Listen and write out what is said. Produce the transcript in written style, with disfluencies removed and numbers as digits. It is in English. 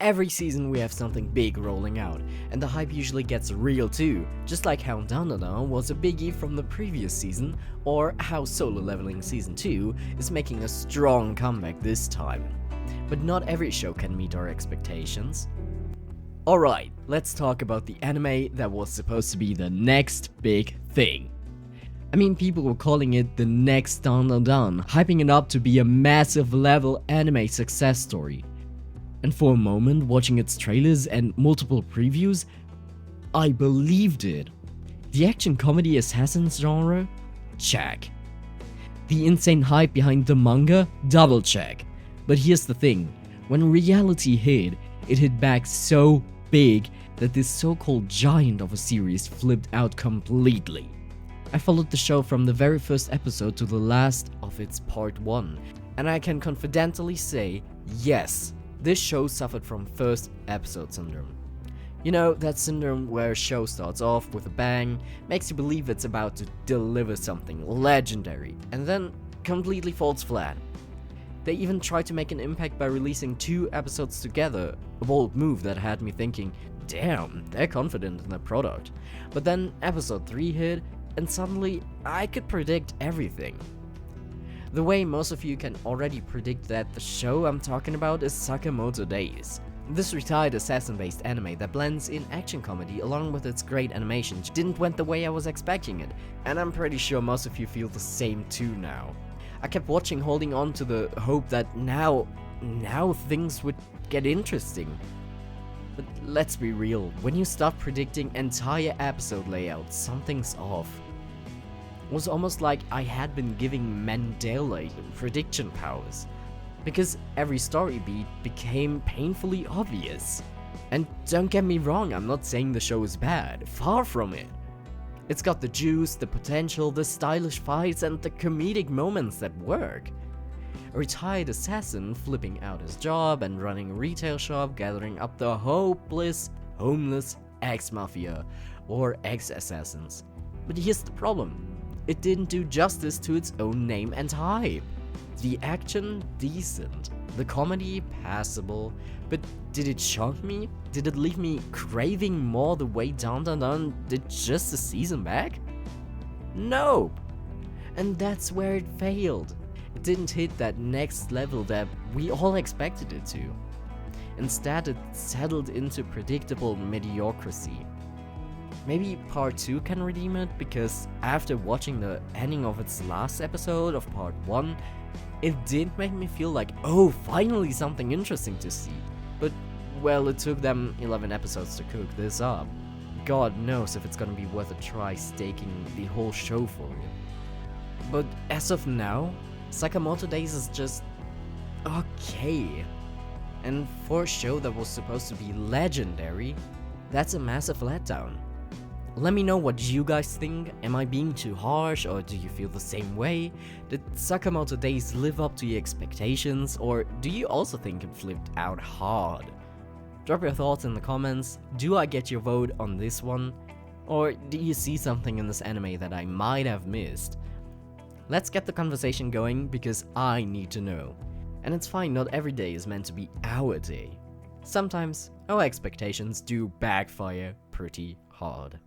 Every season we have something big rolling out, and the hype usually gets real too, just like how Dandadan was a biggie from the previous season, or how Solo Leveling Season 2 is making a strong comeback this time. But not every show can meet our expectations. Alright, let's talk about the anime that was supposed to be the next big thing. I mean, people were calling it the next Dandadan, hyping it up to be a massive level anime success story. And for a moment, watching its trailers and multiple previews, I believed it. The action comedy assassins genre? Check. The insane hype behind the manga? Double check. But here's the thing, when reality hit, it hit back so big that this so-called giant of a series flipped out completely. I followed the show from the very first episode to the last of its part 1, and I can confidently say, yes, this show suffered from first episode syndrome. You know, that syndrome where a show starts off with a bang, makes you believe it's about to deliver something legendary, and then completely falls flat. They even tried to make an impact by releasing 2 episodes together, a bold move that had me thinking, damn, they're confident in their product. But then episode 3 hit, and suddenly I could predict everything. The way most of you can already predict that the show I'm talking about is Sakamoto Days. This retired assassin-based anime that blends in action comedy along with its great animation didn't went the way I was expecting it, and I'm pretty sure most of you feel the same too now. I kept watching holding on to the hope that now things would get interesting. But let's be real, when you start predicting entire episode layouts, something's off. It was almost like I had been giving Mandela prediction powers, because every story beat became painfully obvious. And don't get me wrong, I'm not saying the show is bad, far from it. It's got the juice, the potential, the stylish fights, and the comedic moments that work. A retired assassin flipping out his job and running a retail shop, gathering up the hopeless, homeless ex-mafia or ex-assassins. But here's the problem. It didn't do justice to its own name and hype. The action, decent. The comedy, passable. But did it shock me? Did it leave me craving more the way Dandadan did just a season back? Nope. And that's where it failed. It didn't hit that next level that we all expected it to. Instead, it settled into predictable mediocrity. Maybe part 2 can redeem it, because after watching the ending of its last episode of part 1, it did make me feel like, oh, finally something interesting to see. But, well, it took them 11 episodes to cook this up. God knows if it's gonna be worth a try staking the whole show for it. But as of now, Sakamoto Days is just okay. And for a show that was supposed to be legendary, that's a massive letdown. Let me know what you guys think. Am I being too harsh, or do you feel the same way? Did Sakamoto Days live up to your expectations, or do you also think it flipped out hard? Drop your thoughts in the comments. Do I get your vote on this one? Or do you see something in this anime that I might have missed? Let's get the conversation going, because I need to know. And it's fine, not every day is meant to be our day. Sometimes our expectations do backfire pretty hard.